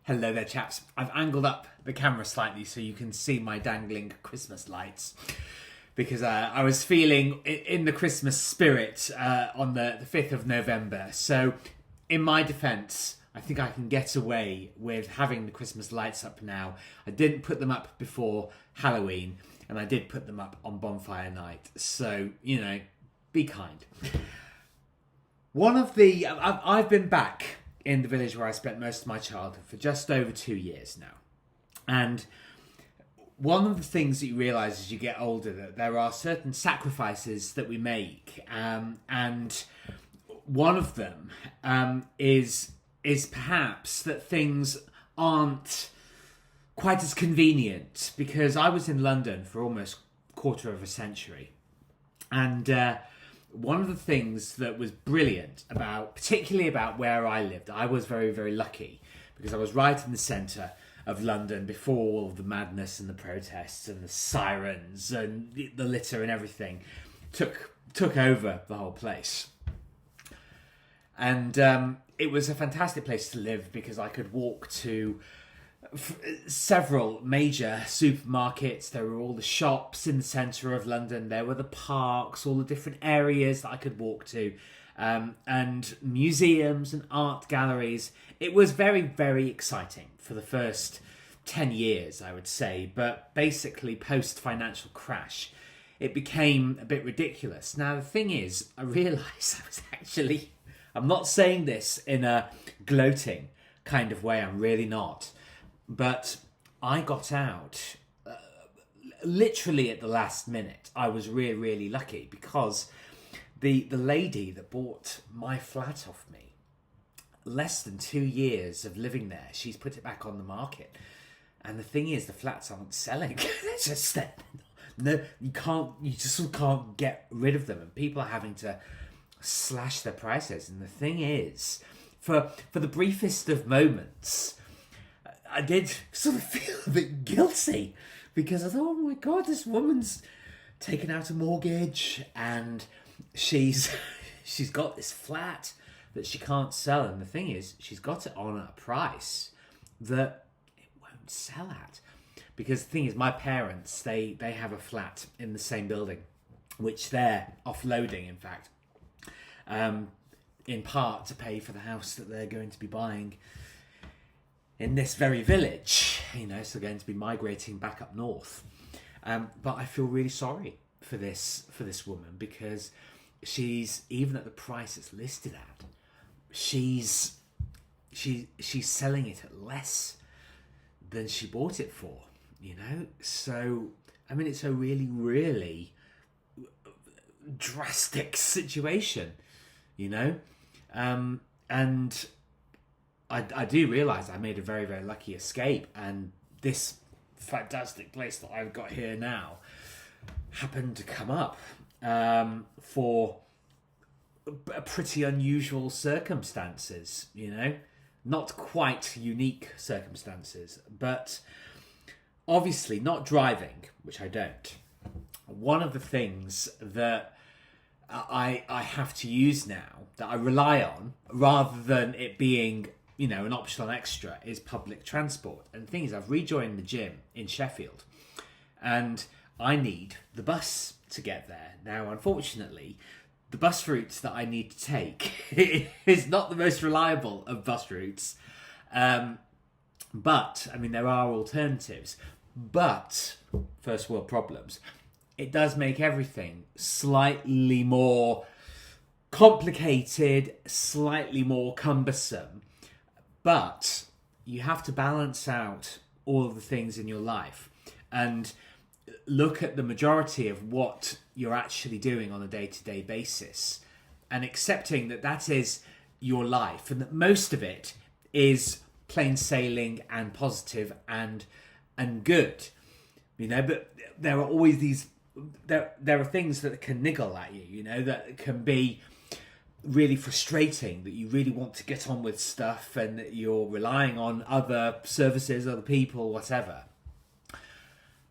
Hello there, chaps. I've angled up the camera slightly so you can see my dangling Christmas lights because I was feeling in the Christmas spirit on the 5th of November. So, in my defence, I think I can get away with having the Christmas lights up now. I didn't put them up before Halloween, and I did put them up on bonfire night. So, be kind. I've been back in the village where I spent most of my childhood for just over 2 years now. And one of the things that you realise as you get older, that there are certain sacrifices that we make. And one of them is perhaps that things aren't quite as convenient, because I was in London for almost a quarter of a century. And one of the things that was brilliant particularly about where I lived, I was very, very lucky because I was right in the centre of London before all of the madness and the protests and the sirens and the litter and everything took over the whole place. And it was a fantastic place to live because I could walk to several major supermarkets. There were all the shops in the centre of London. There were the parks, all the different areas that I could walk to, and museums and art galleries. It was very, very exciting for the first 10 years, I would say. But basically, post-financial crash, it became a bit ridiculous. Now, the thing is, I realised I'm not saying this in a gloating kind of way. I'm really not. But I got out literally at the last minute. I was really, really lucky because the lady that bought my flat off me, less than 2 years of living there, she's put it back on the market. And the thing is, the flats aren't selling. It's just no, you just can't get rid of them, and people are having to slash their prices. And the thing is, for the briefest of moments, I did sort of feel a bit guilty because I thought, oh my God, this woman's taken out a mortgage and she's got this flat that she can't sell. And the thing is, she's got it on a price that it won't sell at. Because the thing is, my parents, they have a flat in the same building, which they're offloading, in fact, in part to pay for the house that they're going to be buying in this very village, so going to be migrating back up north. But I feel really sorry for this woman because she's, even at the price it's listed at, she's selling it at less than she bought it for, So, I mean, it's a really, really drastic situation, and I do realise I made a very, very lucky escape, and this fantastic place that I've got here now happened to come up for a pretty unusual circumstances, not quite unique circumstances, but obviously not driving, which I don't. One of the things that I have to use now, that I rely on, rather than it being an optional extra, is public transport. And the thing is, I've rejoined the gym in Sheffield and I need the bus to get there. Now, unfortunately, the bus routes that I need to take is not the most reliable of bus routes. But, I mean, there are alternatives. But, first world problems, it does make everything slightly more complicated, slightly more cumbersome. But you have to balance out all of the things in your life and look at the majority of what you're actually doing on a day-to-day basis and accepting that that is your life and that most of it is plain sailing and positive and good. But there are always these... There are things that can niggle at you, that can be really frustrating, that you really want to get on with stuff and that you're relying on other services, other people, whatever.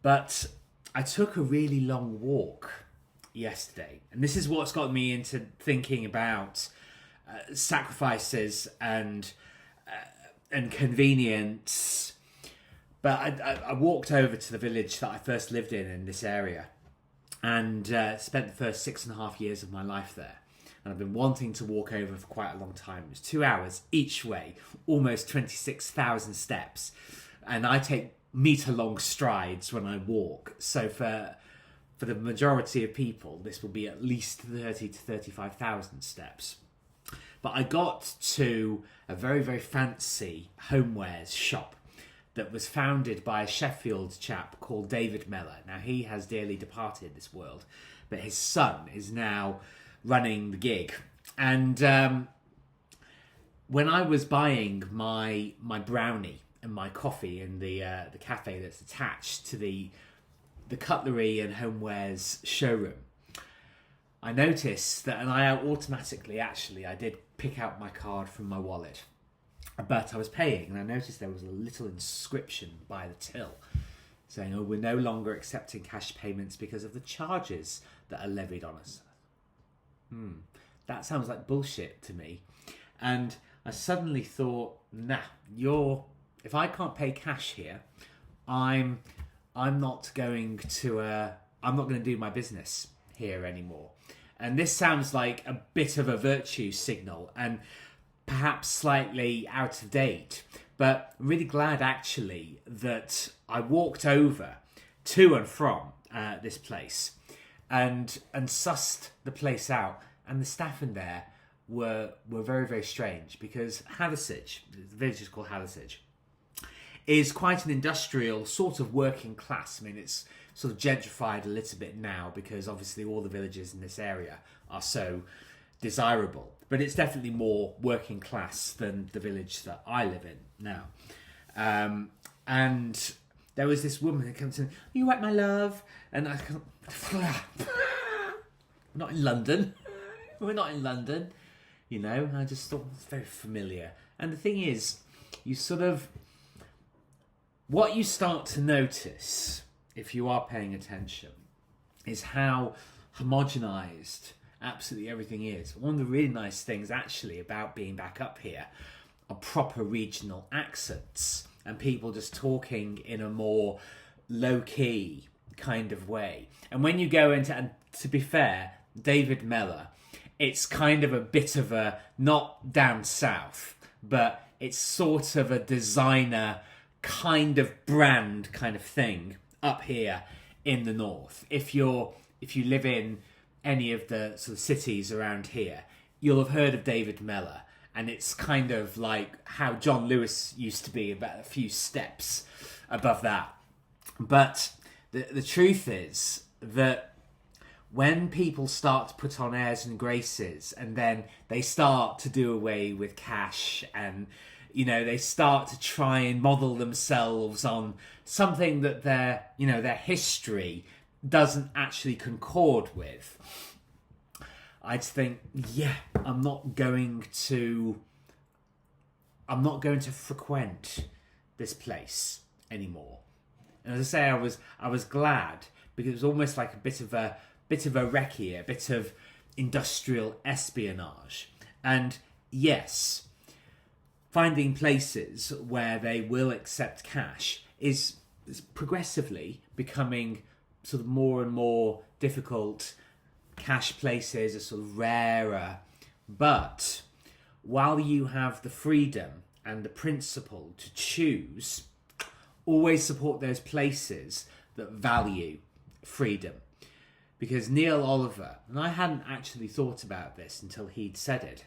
But I took a really long walk yesterday, and this is what's got me into thinking about sacrifices and and convenience. But I walked over to the village that I first lived in this area, and spent the first 6.5 years of my life there. And I've been wanting to walk over for quite a long time. It was 2 hours each way, almost 26,000 steps. And I take metre-long strides when I walk. So for the majority of people, this will be at least 30 to 35,000 steps. But I got to a very, very fancy homewares shop that was founded by a Sheffield chap called David Mellor. Now, he has dearly departed this world, but his son is now running the gig. And when I was buying my brownie and my coffee in the cafe that's attached to the cutlery and homewares showroom, I noticed that, and I automatically, actually, I did pick out my card from my wallet, but I was paying, and I noticed there was a little inscription by the till saying, "Oh, we're no longer accepting cash payments because of the charges that are levied on us." That sounds like bullshit to me. And I suddenly thought, nah, if I can't pay cash here, I'm not going to do my business here anymore. And this sounds like a bit of a virtue signal and perhaps slightly out of date, but I'm really glad actually that I walked over to and from this place and sussed the place out. And the staff in there were very, very strange, because Hathersage, the village is called Hathersage, is quite an industrial sort of working class. I mean, it's sort of gentrified a little bit now because obviously all the villages in this area are so desirable. But it's definitely more working class than the village that I live in now. And there was this woman who comes in, "Are you right, my love?" And I come, not in London. We're not in London, you know. And I just thought it's very familiar. And the thing is, what you start to notice, if you are paying attention, is how homogenized absolutely everything is. One of the really nice things actually about being back up here are proper regional accents and people just talking in a more low-key kind of way. And when you go into, and to be fair, David Mellor, it's kind of a bit of a, not down south, but it's sort of a designer kind of brand kind of thing up here in the north. If you live in any of the sort of cities around here, you'll have heard of David Mellor, and it's kind of like how John Lewis used to be, about a few steps above that. But the truth is that when people start to put on airs and graces, and then they start to do away with cash, and they start to try and model themselves on something that their history doesn't actually concord with, I'd think, yeah, I'm not going to frequent this place anymore. And as I say, I was glad, because it was almost like a bit of a recce, a bit of industrial espionage. And yes, finding places where they will accept cash is progressively becoming sort of more and more difficult. Cash places are sort of rarer. But while you have the freedom and the principle to choose, always support those places that value freedom. Because Neil Oliver, and I hadn't actually thought about this until he'd said it,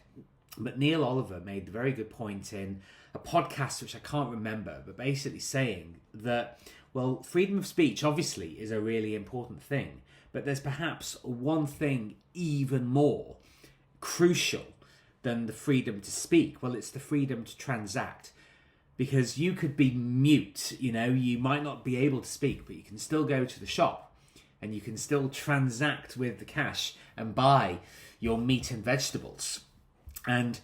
but Neil Oliver made the very good point in a podcast, which I can't remember, but basically saying that, well, freedom of speech obviously is a really important thing, but there's perhaps one thing even more crucial than the freedom to speak. Well, it's the freedom to transact. Because you could be mute, you might not be able to speak, but you can still go to the shop and you can still transact with the cash and buy your meat and vegetables. And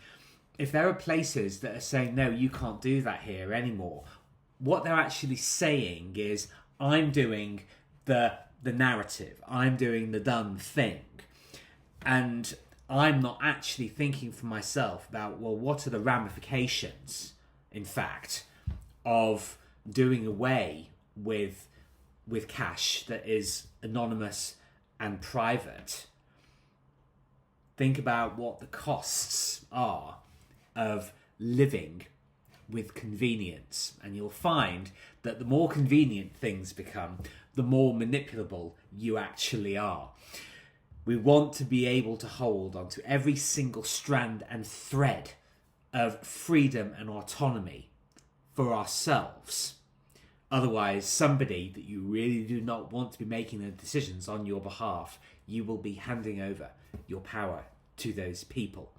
if there are places that are saying, no, you can't do that here anymore, what they're actually saying is, I'm doing the narrative, I'm doing the done thing. And I'm not actually thinking for myself about, well, what are the ramifications in fact, of doing away with cash that is anonymous and private. Think about what the costs are of living with convenience, and you'll find that the more convenient things become, the more manipulable you actually are. We want to be able to hold onto every single strand and thread of freedom and autonomy for ourselves. Otherwise, somebody that you really do not want to be making the decisions on your behalf, you will be handing over your power to those people.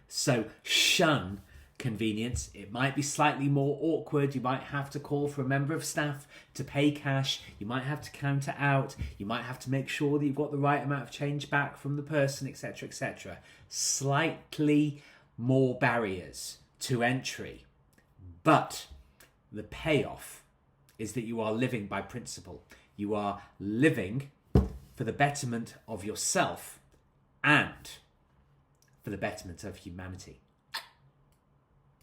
So shun convenience. It might be slightly more awkward. You might have to call for a member of staff to pay cash. You might have to counter out. You might have to make sure that you've got the right amount of change back from the person, etc., etc. Slightly more barriers to entry. But the payoff is that you are living by principle. You are living for the betterment of yourself and for the betterment of humanity.